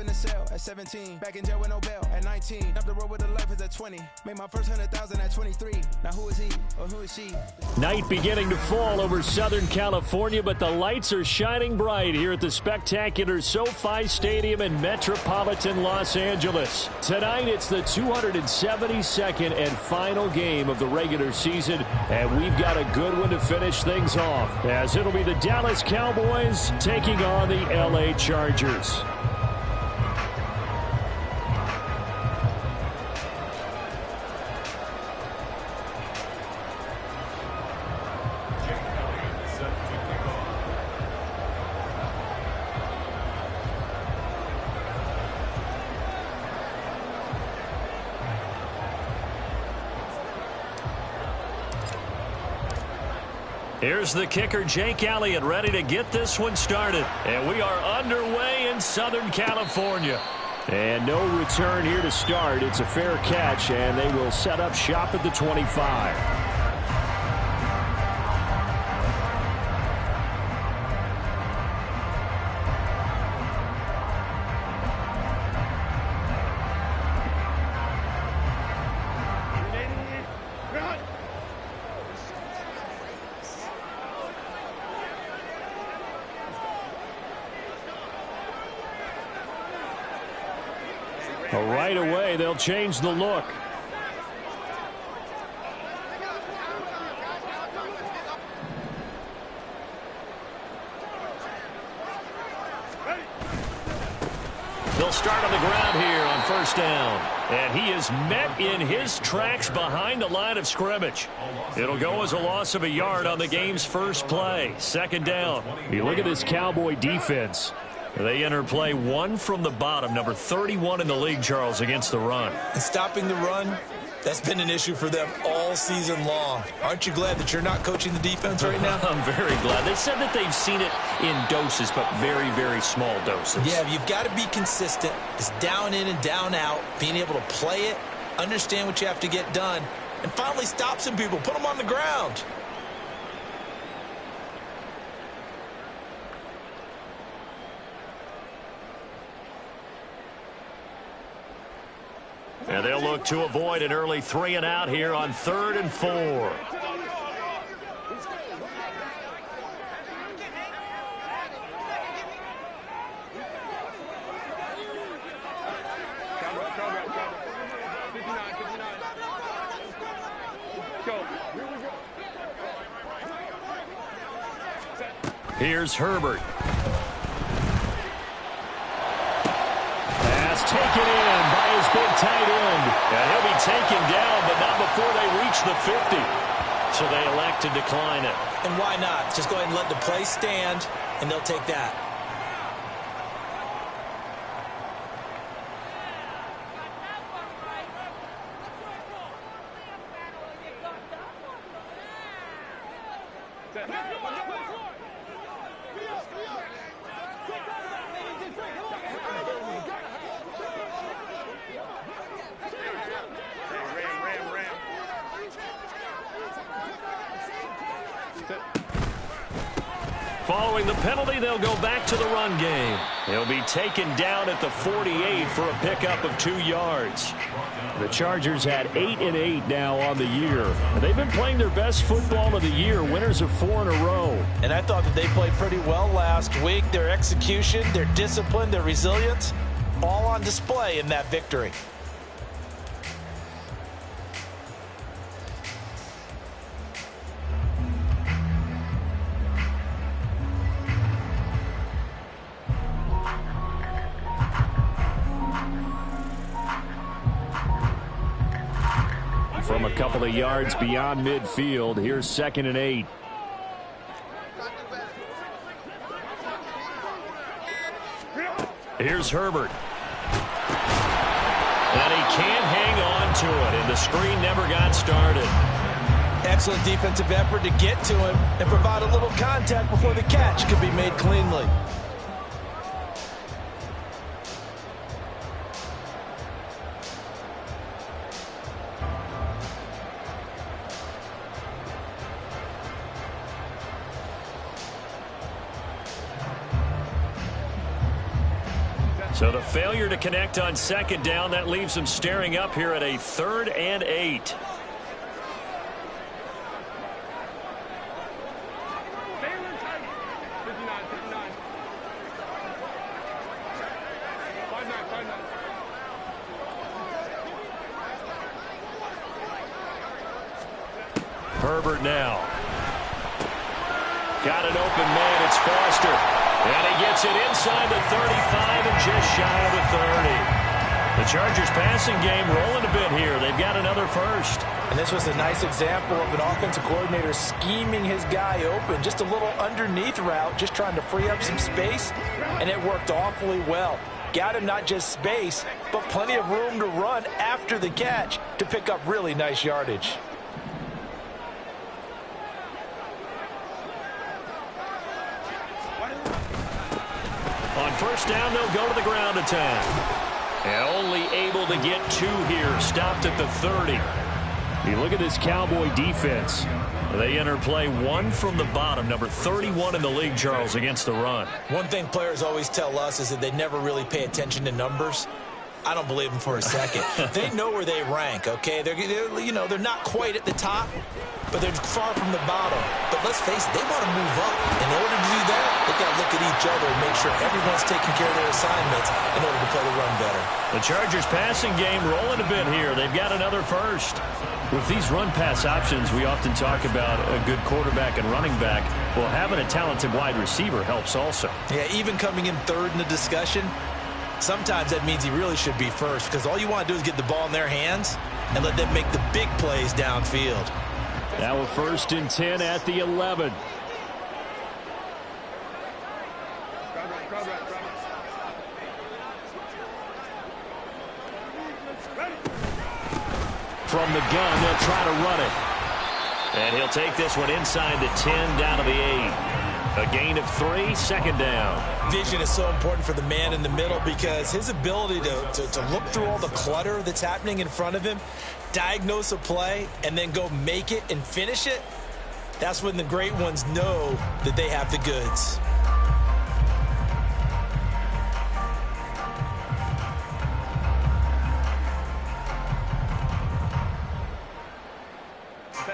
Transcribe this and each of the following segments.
in the cell at 17. Back in jail with no bail at 19. Up the road with a life is at 20. Made my first 100,000 at 23. Now who is he or who is she? Night beginning to fall over Southern California, but the lights are shining bright here at the spectacular SoFi Stadium in metropolitan Los Angeles. Tonight, it's the 272nd and final game of the regular season, and we've got a good one to finish things off, as it'll be the Dallas Cowboys taking on the LA Chargers. Here's the kicker, Jake Elliott, ready to get this one started. And we are underway in Southern California. And no return here to start. It's a fair catch, and they will set up shop at the 25. Right away, they'll change the look. They'll start on the ground here on first down. And he is met in his tracks behind the line of scrimmage. It'll go as a loss of a yard on the game's first play. Second down. You look at this Cowboy defense. They enter play one from the bottom, number 31 in the league, Charles, against the run. And stopping the run, that's been an issue for them all season long. Aren't you glad that you're not coaching the defense right now? I'm very glad. They said that they've seen it in doses, but very, very small doses. Yeah, you've got to be consistent. It's down in and down out, being able to play it, understand what you have to get done, and finally stop some people, put them on the ground. And they'll look to avoid an early 3 and out here on 3rd and 4. Here's Herbert. Pass taken in by his big tight end. And he'll be taken down, but not before they reach the 50. So they elect to decline it. And why not? Just go ahead and let the play stand, and they'll take that. Following the penalty, they'll go back to the run game. He'll be taken down at the 48 for a pickup of 2 yards. The Chargers had 8-8 now on the year. They've been playing their best football of the year, winners of 4 in a row. And I thought that they played pretty well last week. Their execution, their discipline, their resilience, all on display in that victory. From a couple of yards beyond midfield, here's 2nd and 8. Here's Herbert. And he can't hang on to it, and the screen never got started. Excellent defensive effort to get to him and provide a little contact before the catch could be made cleanly. So the failure to connect on second down, that leaves them staring up here at a 3rd and 8. Herbert now. Got an open man. It's Foster. And he gets it inside the 35 and just shy of the 30. The Chargers passing game rolling a bit here. They've got another first. And this was a nice example of an offensive coordinator scheming his guy open. Just a little underneath route, just trying to free up some space. And it worked awfully well. Got him not just space, but plenty of room to run after the catch to pick up really nice yardage. On first down, they'll go to the ground attack. And only able to get 2 here. Stopped at the 30. You look at this Cowboy defense. They enter play 1 from the bottom, number 31 in the league, Charles, against the run. One thing players always tell us is that they never really pay attention to numbers. I don't believe them for a second. They know where they rank, okay? They're not quite at the top, but they're far from the bottom. But let's face it, they want to move up. In order to do that, they've got to look at each other and make sure everyone's taking care of their assignments in order to play the run better. The Chargers passing game rolling a bit here. They've got another first. With these run-pass options, we often talk about a good quarterback and running back. Well, having a talented wide receiver helps also. Yeah, even coming in 3rd in the discussion, sometimes that means he really should be first, because all you want to do is get the ball in their hands and let them make the big plays downfield. Now a 1st and 10 at the 11. From the gun, they'll try to run it. And he'll take this one inside the 10, down to the 8. A gain of 3, 2nd down. Vision is so important for the man in the middle, because his ability to look through all the clutter that's happening in front of him, diagnose a play, and then go make it and finish it, that's when the great ones know that they have the goods.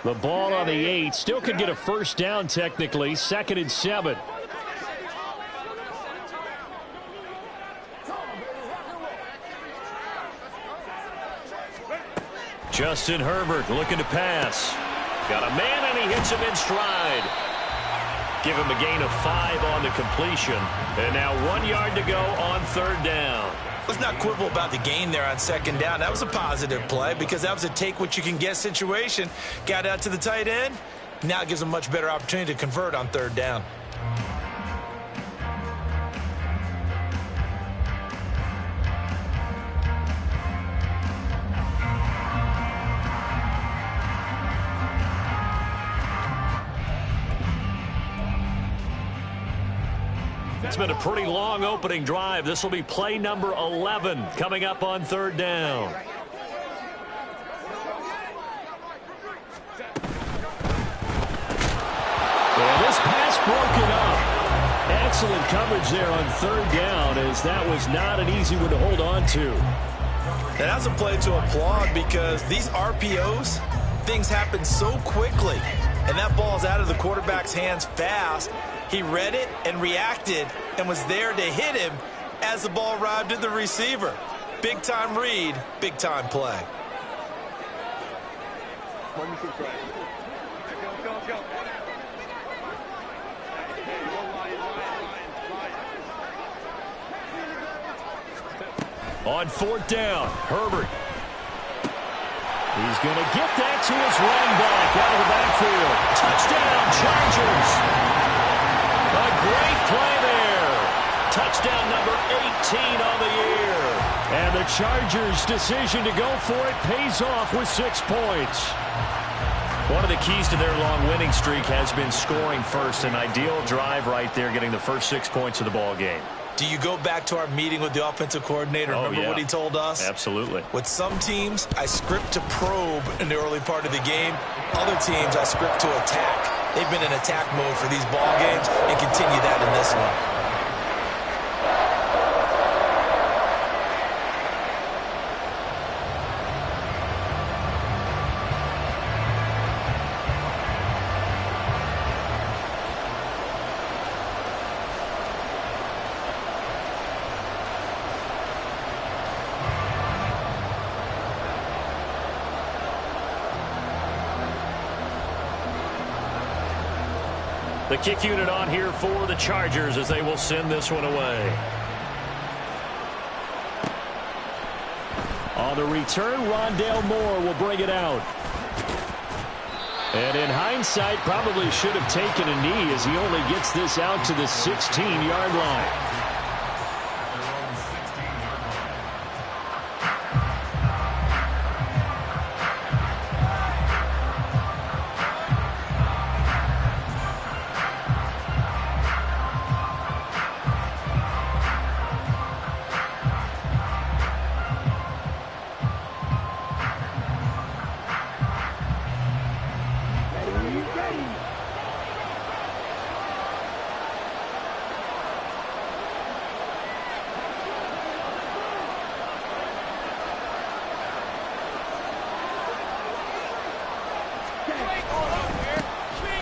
The ball on the 8. Still could get a first down technically. 2nd and 7. Justin Herbert looking to pass. Got a man and he hits him in stride. Give him a gain of 5 on the completion. And now 1 yard to go on 3rd down. Let's not quibble about the gain there on 2nd down. That was a positive play, because that was a take-what-you-can-get situation. Got out to the tight end. Now it gives them a much better opportunity to convert on 3rd down. It's been a pretty long opening drive. This will be play number 11 coming up on 3rd down. And this pass broken up. Excellent coverage there on 3rd down, as that was not an easy one to hold on to. And that's a play to applaud, because these RPOs, things happen so quickly. And that ball's out of the quarterback's hands fast. He read it and reacted and was there to hit him as the ball arrived at the receiver. Big-time read, big-time play. On 4th down, Herbert. He's going to get that to his running back out of the backfield. Touchdown, Chargers. A great play there. Touchdown number 18 on the year. And the Chargers' decision to go for it pays off with 6 points. One of the keys to their long winning streak has been scoring first. An ideal drive right there, getting the first 6 points of the ball game. Do you go back to our meeting with the offensive coordinator? Remember what he told us? Absolutely. With some teams, I script to probe in the early part of the game. Other teams, I script to attack. They've been in attack mode for these ball games and continue that in this one. The kick unit on here for the Chargers as they will send this one away. On the return, Rondale Moore will bring it out. And in hindsight, probably should have taken a knee as he only gets this out to the 16-yard line.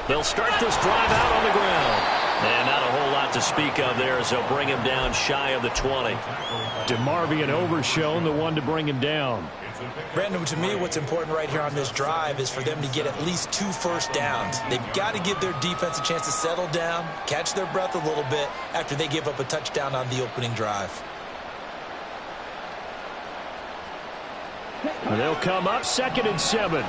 They'll start this drive out on the ground. And not a whole lot to speak of there as they'll bring him down shy of the 20. DeMarvion Overshown, the one to bring him down. Brandon, to me, what's important right here on this drive is for them to get at least 2 first downs. They've got to give their defense a chance to settle down, catch their breath a little bit after they give up a touchdown on the opening drive. They'll come up 2nd and 7.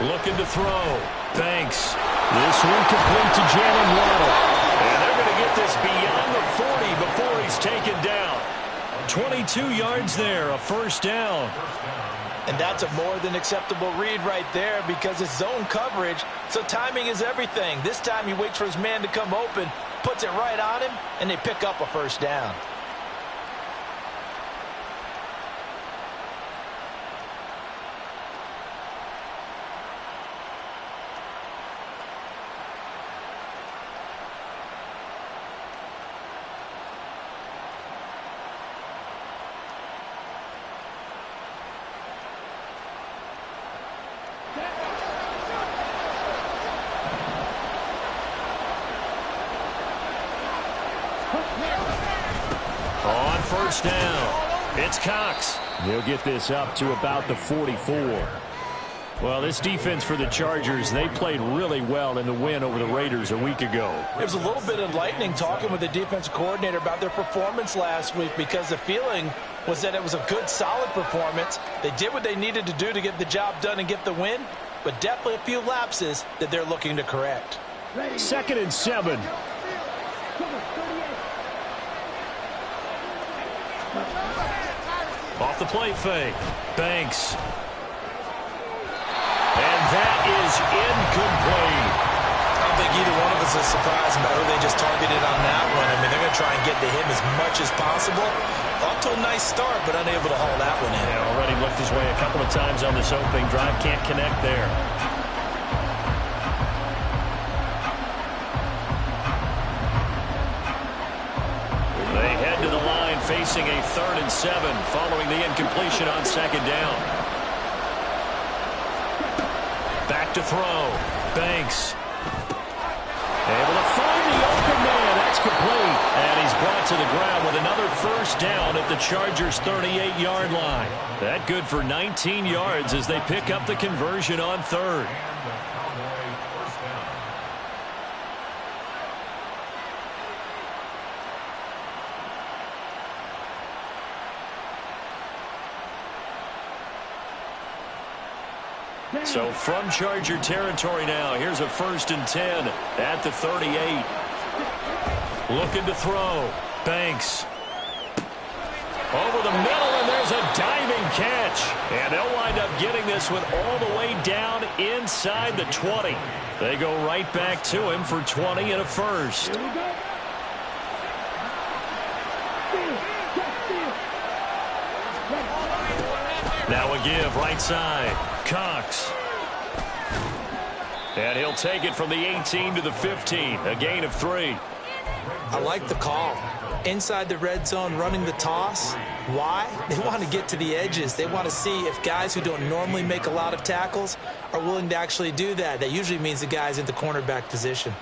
Looking to throw. Banks. This one complete to Jalen Waddle. And they're going to get this beyond the 40 before he's taken down. 22 yards there, a first down. And that's a more than acceptable read right there because it's zone coverage, so timing is everything. This time he waits for his man to come open, puts it right on him, and they pick up a first down. On first down, it's Cox. He'll get this up to about the 44. Well, this defense for the Chargers, they played really well in the win over the Raiders a week ago. There was a little bit of lightning talking with the defensive coordinator about their performance last week because the feeling was that it was a good, solid performance. They did what they needed to do to get the job done and get the win, but definitely a few lapses that they're looking to correct. 2nd and 7. Off the play fake. Banks. And that is incomplete. I don't think either one of us is surprised about who they just targeted on that one. I mean, they're going to try and get to him as much as possible. Off to a nice start, but unable to haul that one in. Yeah, already looked his way a couple of times on this opening drive. Can't connect there. They head to the line facing a 3rd and 7 following the incompletion on 2nd down. Back to throw. Banks. Able to find the open man. That's complete. And he's brought to the ground with another first down at the Chargers' 38-yard line. That good for 19 yards as they pick up the conversion on 3rd. So from Charger territory now, here's a 1st and 10 at the 38. Looking to throw. Banks. Over the middle, and there's a diving catch. And they'll wind up getting this one all the way down inside the 20. They go right back to him for 20 and a first. Now a give right side. Cox. And he'll take it from the 18 to the 15. A gain of 3. I like the call. Inside the red zone, running the toss. Why? They want to get to the edges. They want to see if guys who don't normally make a lot of tackles are willing to actually do that. That usually means the guy's in the cornerback position.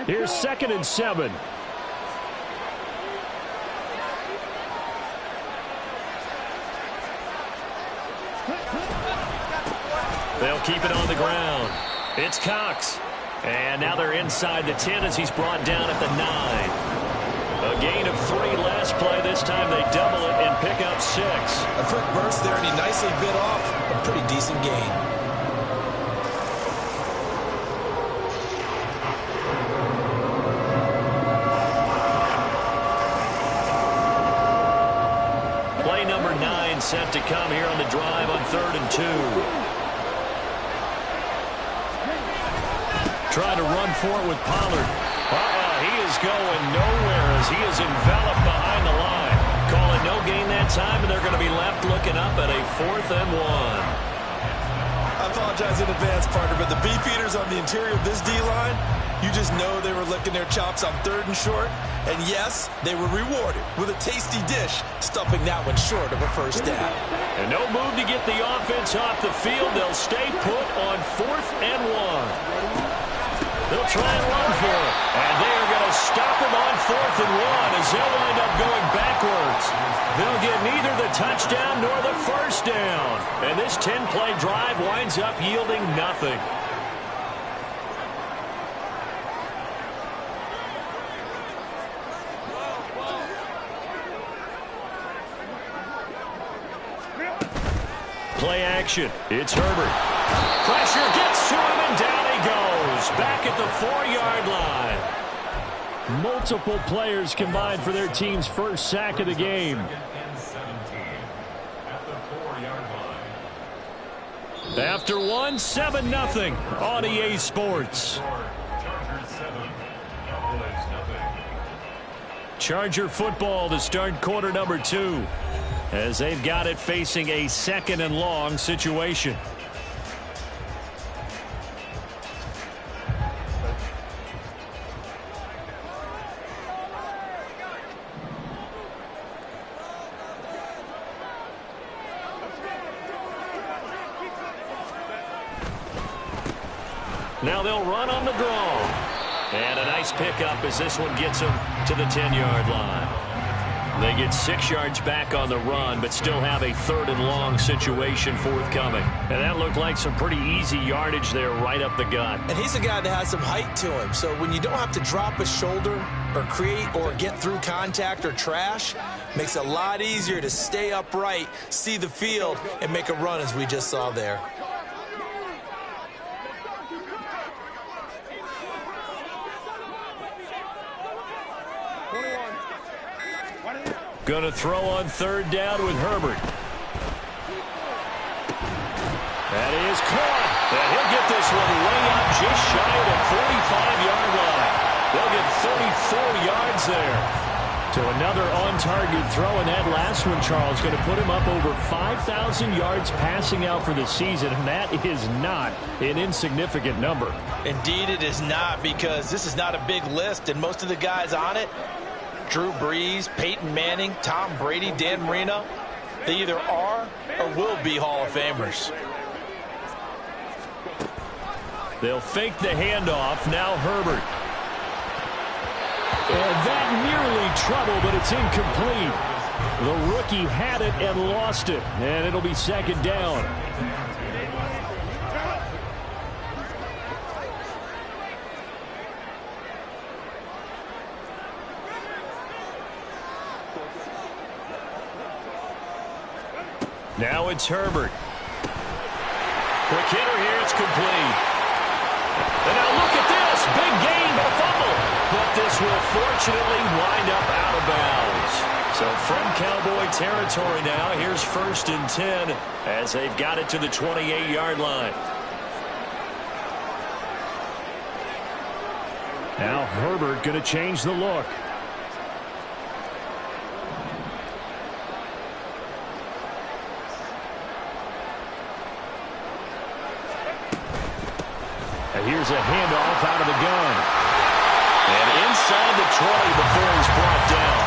Here's 2nd and 7. They'll keep it on the ground. It's Cox. And now they're inside the 10 as he's brought down at the 9. A gain of 3 last play. This time they double it and pick up 6. A quick burst there, and he nicely bit off a pretty decent gain. Play number 9 set to come here on the drive on 3rd and 2. Trying to run for it with Pollard. He is going nowhere as he is enveloped behind the line. Calling no gain that time, and they're going to be left looking up at a 4th and 1. I apologize in advance, partner, but the beefeaters on the interior of this D-line, you just know they were licking their chops on 3rd and short. And yes, they were rewarded with a tasty dish, stuffing that one short of a first down. And no move to get the offense off the field. They'll stay put on 4th and 1. They'll try and run for it. And they are going to stop him on 4th and 1 as they'll wind up going backwards. They'll get neither the touchdown nor the first down. And this 10-play drive winds up yielding nothing. Play action. It's Herbert. Pressure gets to him, and down he goes. Back at the 4-yard line. Multiple players combined for their team's first sack of the game. After one, 7-0 on EA Sports. Charger football to start quarter number 2. As they've got it facing a 2nd and long situation. Now they'll run on the draw. And a nice pickup as this one gets them to the 10-yard line. They get 6 yards back on the run, but still have a 3rd and long situation forthcoming. And that looked like some pretty easy yardage there right up the gut. And he's a guy that has some height to him. So when you don't have to drop a shoulder or create or get through contact or trash, makes it a lot easier to stay upright, see the field, and make a run as we just saw there. Going to throw on 3rd down with Herbert. That is caught. And he'll get this one way up just shy of the 45-yard line. They'll get 34 yards there. To another on-target throw, and that last one, Charles, going to put him up over 5,000 yards passing out for the season, and that is not an insignificant number. Indeed it is not, because this is not a big list, and most of the guys on it, Drew Brees, Peyton Manning, Tom Brady, Dan Marino, they either are or will be Hall of Famers. They'll fake the handoff. Now Herbert. And that nearly trouble, but it's incomplete. The rookie had it and lost it, and it'll be 2nd down. Now it's Herbert. Quick hitter here, it's complete. And now look at this, big gain, but a fumble. But this will fortunately wind up out of bounds. So from Cowboy territory now, here's 1st and 10 as they've got it to the 28-yard line. Now Herbert going to change the look. Here's a handoff out of the gun. And inside the 20 before he's brought down.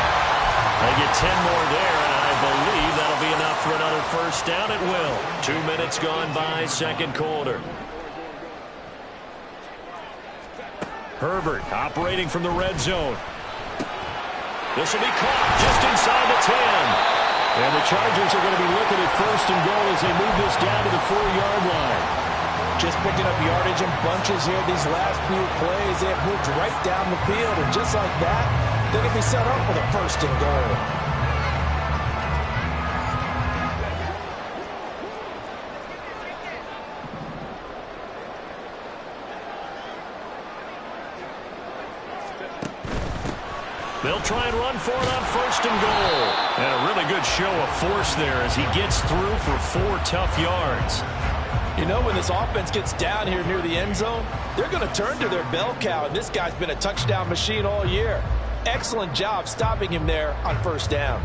They get 10 more there, and I believe that'll be enough for another first down. It will. 2 minutes gone by, 2nd quarter. Herbert operating from the red zone. This will be caught just inside the 10. And the Chargers are going to be looking at 1st and goal as they move this down to the 4-yard line. picking up yardage in bunches here. These last few plays, they have moved right down the field. And just like that, they're going to be set up with a 1st and goal. They'll try and run for it on 1st and goal. And a really good show of force there as he gets through for 4 tough yards. You know, when this offense gets down here near the end zone, they're going to turn to their bell cow, and this guy's been a touchdown machine all year. Excellent job stopping him there on 1st down.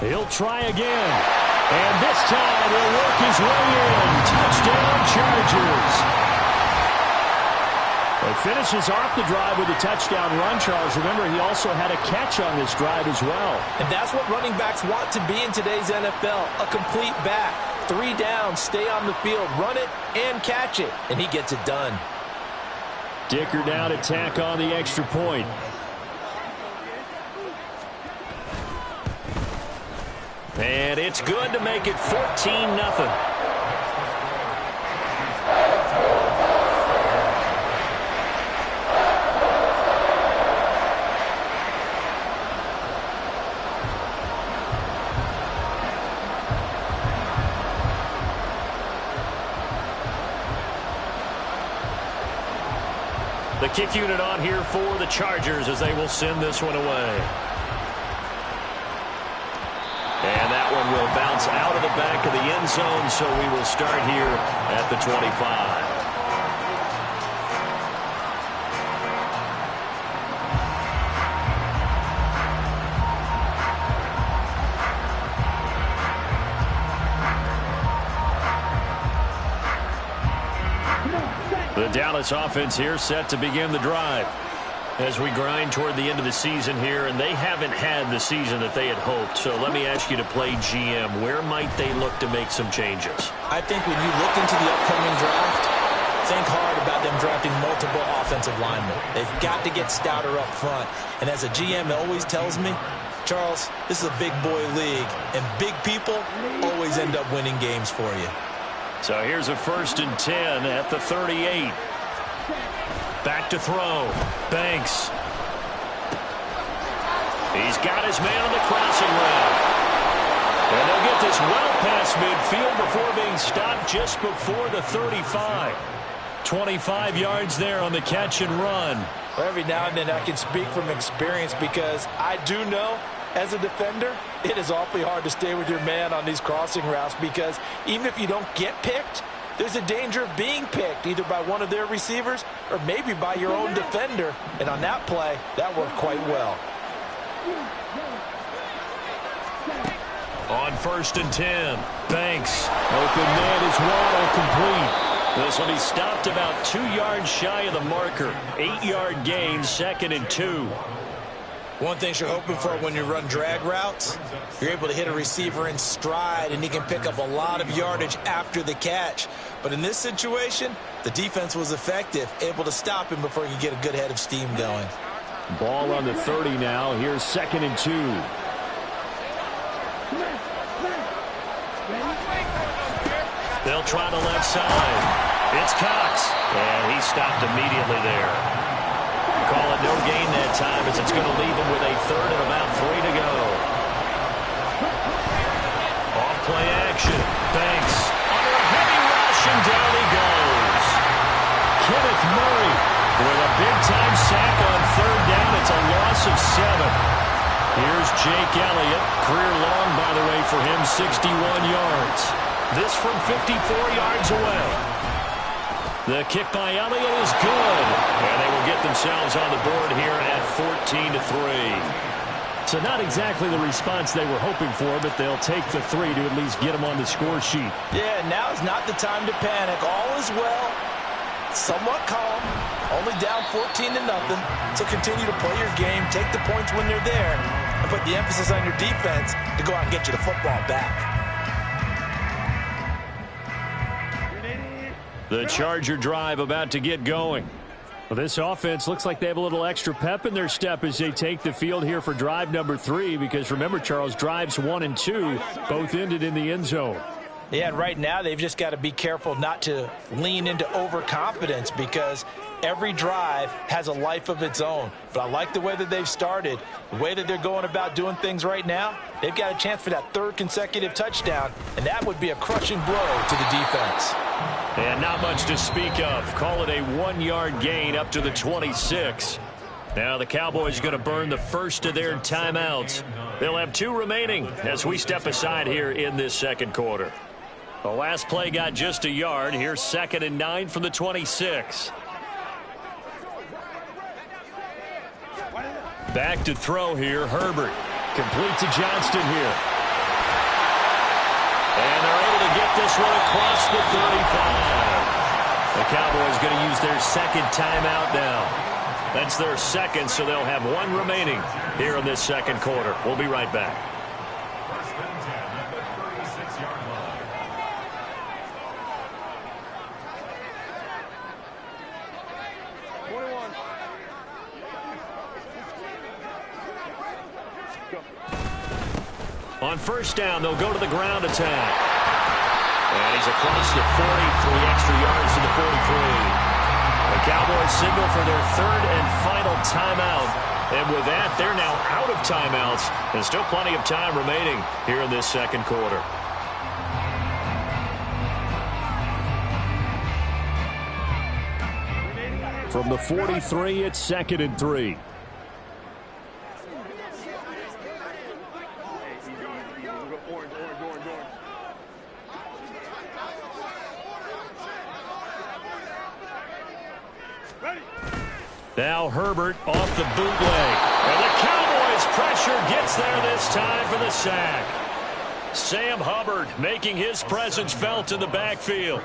He'll try again. And this time he'll work his way in. Touchdown, Chargers. He finishes off the drive with a touchdown run, Charles. Remember, he also had a catch on this drive as well. And that's what running backs want to be in today's NFL, a complete back. 3 down, stay on the field, run it, and catch it. And he gets it done. Dicker down to tack on the extra point. And it's good to make it 14-0. The kick unit on here for the Chargers as they will send this one away. And that one will bounce out of the back of the end zone, so we will start here at the 25. The Dallas offense here set to begin the drive as we grind toward the end of the season here, and they haven't had the season that they had hoped. So let me ask you to play GM. Where might they look to make some changes? I think when you look into the upcoming draft, think hard about them drafting multiple offensive linemen. They've got to get stouter up front. And as a GM always tells me, Charles, this is a big boy league, and big people always end up winning games for you. So here's a 1st and 10 at the 38. Back to throw. Banks. He's got his man on the crossing route. And they'll get this well past midfield before being stopped just before the 35. 25 yards there on the catch and run. Well, every now and then I can speak from experience because I do know as a defender, it is awfully hard to stay with your man on these crossing routes because even if you don't get picked, there's a danger of being picked either by one of their receivers or maybe by your own defender. And on that play, that worked quite well. On 1st and 10, Banks. Open man is Waddle complete. This will be stopped about 2 yards shy of the marker. 8-yard gain, 2nd and 2. One thing you're hoping for when you run drag routes, you're able to hit a receiver in stride, and he can pick up a lot of yardage after the catch. But in this situation, the defense was effective, able to stop him before he could get a good head of steam going. Ball on the 30 now. Here's 2nd and 2. They'll try the left side. It's Cox, and he stopped immediately there. Call it no gain that time as it's going to leave him with a 3rd and about 3 to go. Off play action. Banks under a heavy rush, and down he goes. Kenneth Murray with a big-time sack on 3rd down. It's a loss of 7. Here's Jake Elliott. Career long, by the way, for him, 61 yards. This from 54 yards away. The kick by Elliott is good. And they will get themselves on the board here at 14-3. So not exactly the response they were hoping for, but they'll take the 3 to at least get them on the score sheet. Yeah, now is not the time to panic. All is well. Somewhat calm. Only down 14-0. So continue to play your game. Take the points when they're there. And put the emphasis on your defense to go out and get you the football back. The Charger drive about to get going. Well, this offense looks like they have a little extra pep in their step as they take the field here for drive number 3, because remember, Charles, drives 1 and 2 both ended in the end zone. Yeah, and right now they've just got to be careful not to lean into overconfidence, because every drive has a life of its own. But I like the way that they've started, the way that they're going about doing things right now. They've got a chance for that 3rd consecutive touchdown, and that would be a crushing blow to the defense. And not much to speak of. Call it a 1-yard gain up to the 26. Now the Cowboys are going to burn the first of their timeouts. They'll have 2 remaining as we step aside here in this second quarter. The last play got just a yard. Here's 2nd and 9 from the 26. Back to throw here. Herbert. Complete to Johnston here. And they're able to get this one across the 35. The Cowboys going to use their 2nd timeout now. That's their 2nd, so they'll have 1 remaining here in this second quarter. We'll be right back. On first down, they'll go to the ground attack. And he's across the 40, 3 extra yards to the 43. The Cowboys signal for their 3rd and final timeout. And with that, they're now out of timeouts. And still plenty of time remaining here in this second quarter. From the 43, it's 2nd and 3. Now Herbert off the bootleg. And the Cowboys pressure gets there this time for the sack. Sam Hubbard making his presence felt in the backfield.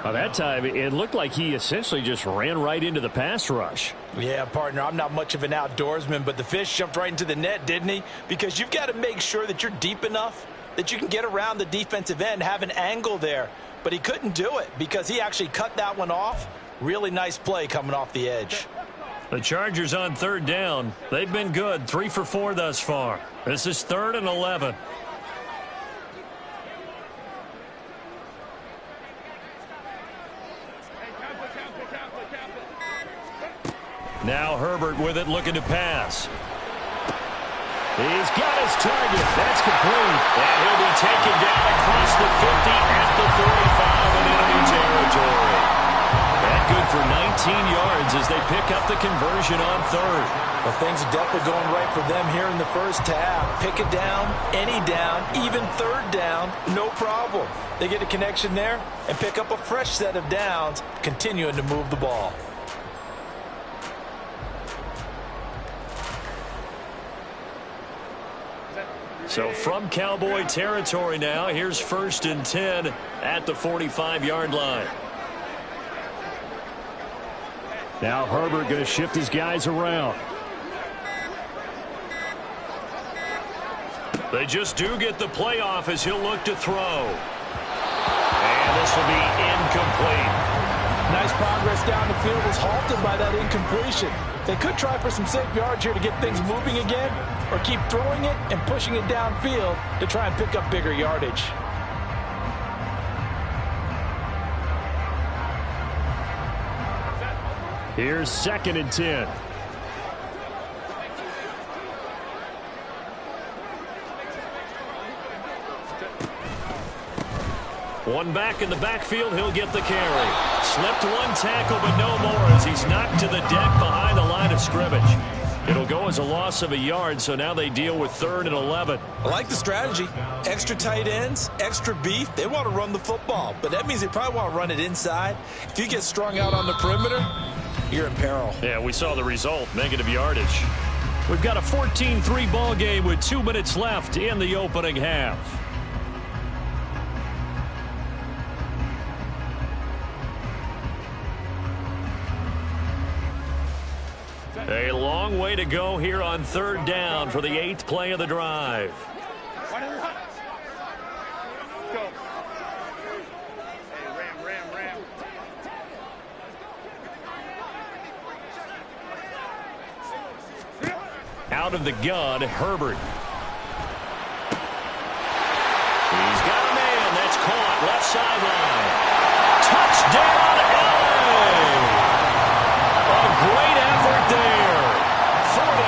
By that time, it looked like he essentially just ran right into the pass rush. Yeah, partner, I'm not much of an outdoorsman, but the fish jumped right into the net, didn't he? Because you've got to make sure that you're deep enough that you can get around the defensive end, have an angle there. But he couldn't do it because he actually cut that one off. Really nice play coming off the edge. The Chargers on 3rd down. They've been good, 3 for 4 thus far. This is 3rd and 11. Now Herbert with it, looking to pass. He's got his target. That's complete. And he'll be taken down across the 50 at the 45 in enemy territory. That good for 19 yards as they pick up the conversion on 3rd. Well, things are definitely going right for them here in the first half. Pick it down, any down, even 3rd down, no problem. They get a connection there and pick up a fresh set of downs, continuing to move the ball. So from Cowboy territory now, here's 1st and 10 at the 45-yard line. Now Herbert going to shift his guys around. They just do get the play off as he'll look to throw. And this will be incomplete. Nice progress down the field was halted by that incompletion. They could try for some safe yards here to get things moving again, or keep throwing it and pushing it downfield to try and pick up bigger yardage. Here's 2nd and 10. One back in the backfield, he'll get the carry. Slipped 1 tackle, but no more as he's knocked to the deck behind the line of scrimmage. It'll go as a loss of a yard, so now they deal with 3rd and 11. I like the strategy. Extra tight ends, extra beef. They want to run the football, but that means they probably want to run it inside. If you get strung out on the perimeter, you're in peril. Yeah, we saw the result, negative yardage. We've got a 14-3 ball game with 2 minutes left in the opening half. A long way to go here on 3rd down for the 8th play of the drive. out of the gun, Herbert. He's got a man. That's caught. Left sideline. Touchdown, LA! A great effort there.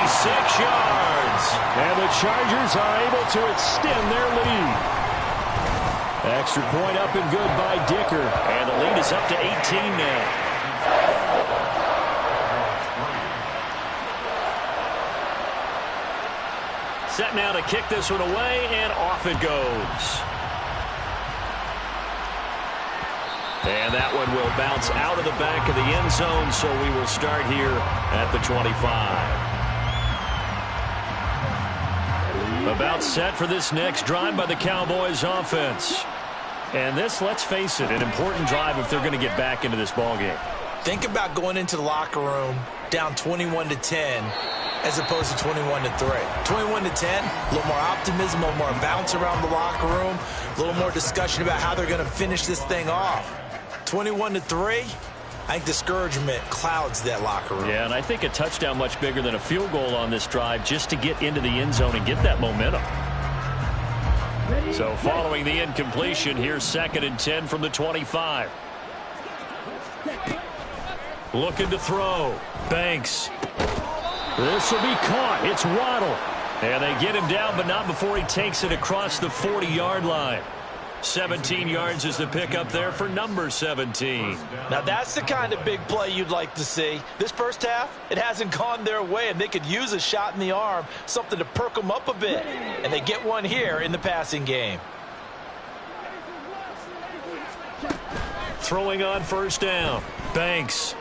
46 yards. And the Chargers are able to extend their lead. Extra point up and good by Dicker. And the lead is up to 18 now. Set now to kick this one away, and off it goes. And that one will bounce out of the back of the end zone, so we will start here at the 25. About set for this next drive by the Cowboys offense. And this, let's face it, an important drive if they're going to get back into this ballgame. Think about going into the locker room down 21-10 as opposed to 21-3. 21-10, a little more optimism, a little more bounce around the locker room, a little more discussion about how they're going to finish this thing off. 21-3, I think discouragement clouds that locker room. Yeah, and I think a touchdown much bigger than a field goal on this drive just to get into the end zone and get that momentum. So following the incompletion, here's 2nd and 10 from the 25. Looking to throw. Banks. This will be caught. It's Waddle. And they get him down, but not before he takes it across the 40-yard line. 17 yards is the pickup there for number 17. Now that's the kind of big play you'd like to see. This first half, it hasn't gone their way, and they could use a shot in the arm, something to perk them up a bit. And they get one here in the passing game. Throwing on first down. Banks.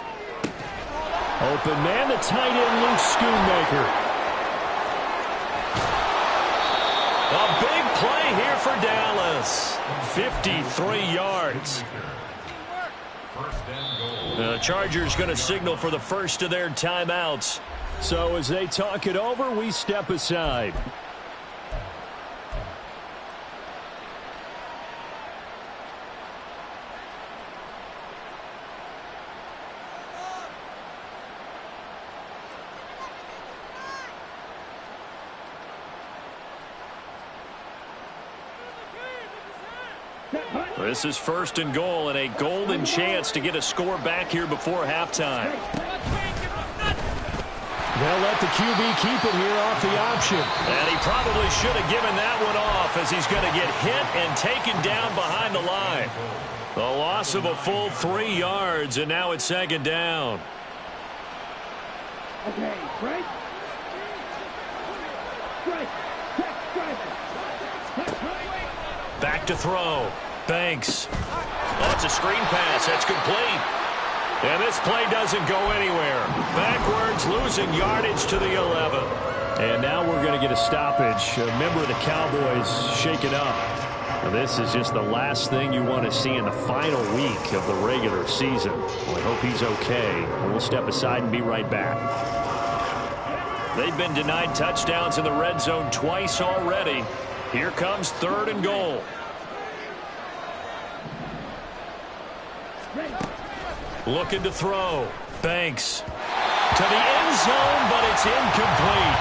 Open man, the tight end, Luke Schoonmaker. A big play here for Dallas. 53 yards. The Chargers going to signal for the first of their timeouts. So as they talk it over, we step aside. This is 1st and goal and a golden chance to get a score back here before halftime. They'll let the QB keep it here off the option. And he probably should have given that one off as he's going to get hit and taken down behind the line. The loss of a full 3 yards, and now it's 2nd down. Okay, right. Back to throw. Banks. That's a screen pass. That's complete. And this play doesn't go anywhere. Backwards, losing yardage to the 11. And now we're going to get a stoppage. A member of the Cowboys shaken up. Now this is just the last thing you want to see in the final week of the regular season. Well, I hope he's okay. We'll step aside and be right back. They've been denied touchdowns in the red zone twice already. Here comes 3rd and goal. Looking to throw. Banks. To the end zone, but it's incomplete.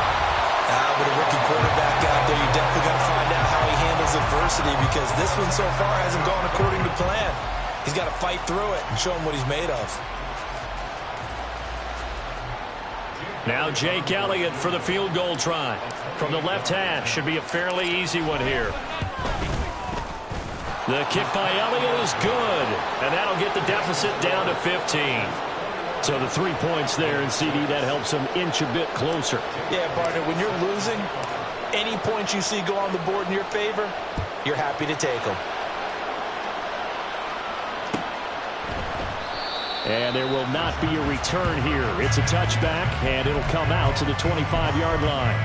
With a rookie quarterback out there, you definitely got to find out how he handles adversity, because this one so far hasn't gone according to plan. He's got to fight through it and show him what he's made of. Now Jake Elliott for the field goal try. From the left hash, should be a fairly easy one here. The kick by Elliott is good, and that'll get the deficit down to 15. So the 3 points there, and CD, that helps them inch a bit closer. Yeah, partner, when you're losing, any points you see go on the board in your favor, you're happy to take them. And there will not be a return here. It's a touchback, and it'll come out to the 25-yard line.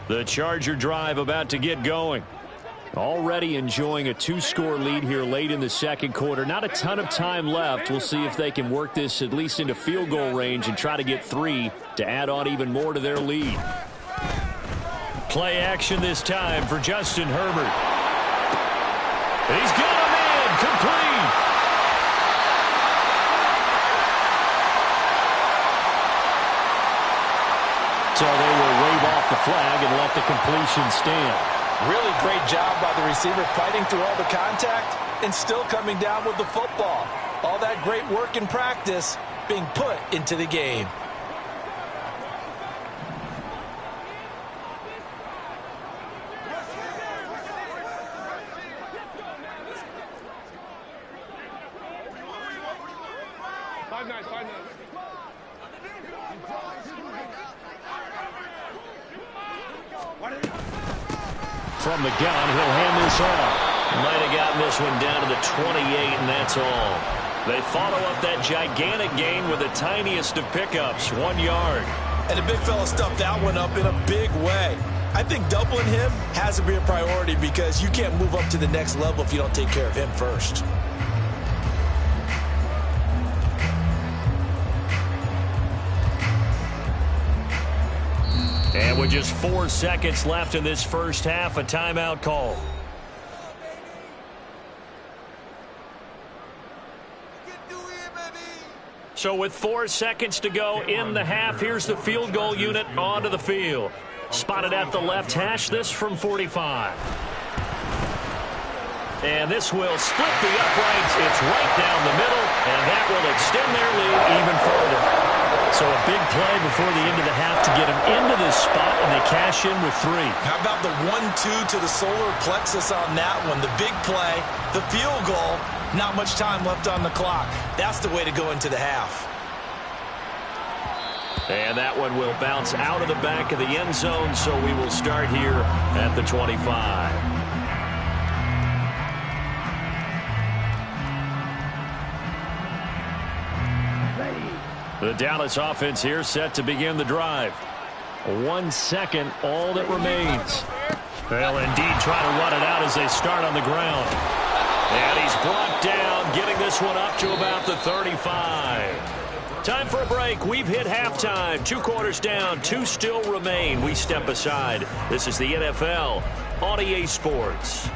The Charger drive about to get going. Already enjoying a 2-score lead here late in the second quarter. Not a ton of time left. We'll see if they can work this at least into field goal range and try to get 3 to add on even more to their lead. Play action this time for Justin Herbert. He's got a man complete. So they will wave off the flag and let the completion stand. Really great job by the receiver fighting through all the contact and still coming down with the football. All that great work in practice being put into the game. From the gun, he'll hand this off. Might have gotten this one down to the 28, and that's all. They follow up that gigantic gain with the tiniest of pickups, 1 yard. And the big fella stuffed that one up in a big way. I think doubling him has to be a priority because you can't move up to the next level if you don't take care of him first. And with just 4 seconds left in this first half, a timeout call. So with 4 seconds to go in the half, here's the field goal unit onto the field. Spotted at the left hash, this from 45. And this will split the uprights. It's right down the middle, and that will extend their lead even further. So a big play before the end of the half to get them into this spot, and they cash in with 3. How about the 1-2 to the solar plexus on that one? The big play, the field goal, not much time left on the clock. That's the way to go into the half. And that one will bounce out of the back of the end zone, so we will start here at the 25. The Dallas offense here set to begin the drive. 1 second, all that remains. They'll indeed try to run it out as they start on the ground. And he's brought down, getting this one up to about the 35. Time for a break. We've hit halftime. 2 quarters down, 2 still remain. We step aside. This is the NFL on EA Sports.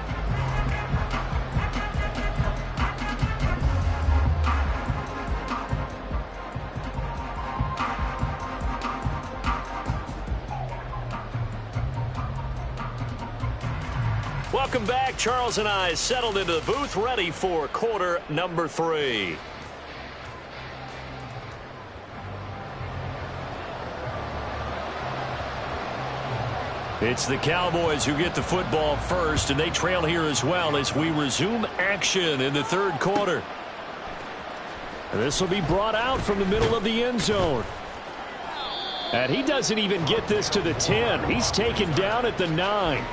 Welcome back. Charles and I settled into the booth, ready for quarter number 3. It's the Cowboys who get the football first, and they trail here as well as we resume action in the third quarter. And this will be brought out from the middle of the end zone. And he doesn't even get this to the 10. He's taken down at the 9.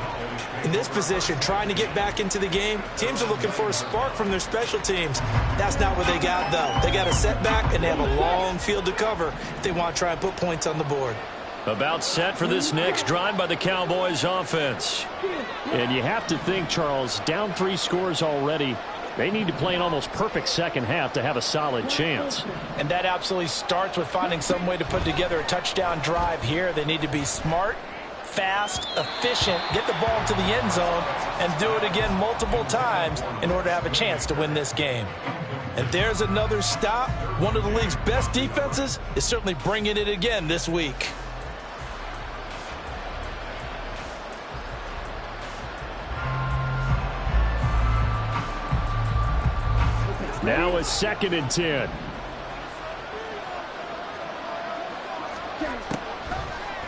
In this position, trying to get back into the game, teams are looking for a spark from their special teams. That's not what they got, though. They got a setback, and they have a long field to cover if they want to try and put points on the board. About set for this next drive by the Cowboys offense. And you have to think, Charles, down 3 scores already. They need to play an almost perfect second half to have a solid chance. And that absolutely starts with finding some way to put together a touchdown drive here. They need to be smart, fast, efficient, get the ball to the end zone, and do it again multiple times in order to have a chance to win this game. And there's another stop. One of the league's best defenses is certainly bringing it again this week. Now a 2nd and 10.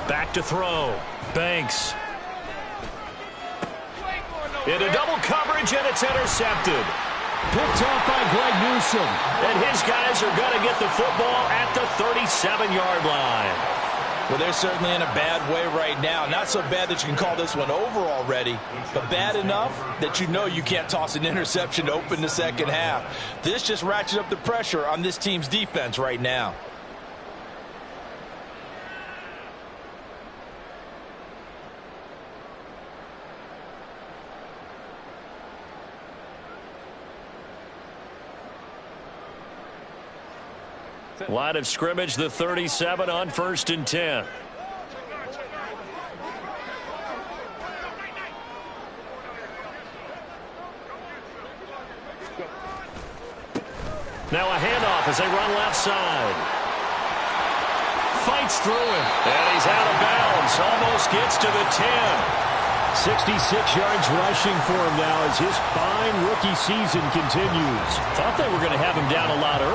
Back to throw. Banks. Into double coverage, and it's intercepted. Picked off by Greg Newsome. And his guys are going to get the football at the 37-yard line. Well, they're certainly in a bad way right now. Not so bad that you can call this one over already, but bad enough that you know you can't toss an interception to open the second half. This just ratchets up the pressure on this team's defense right now. Line of scrimmage, the 37 on 1st and 10. Now a handoff as they run left side. Fights through him. And he's out of bounds. Almost gets to the 10. 66 yards rushing for him now as his fine rookie season continues. Thought they were going to have him down a lot earlier.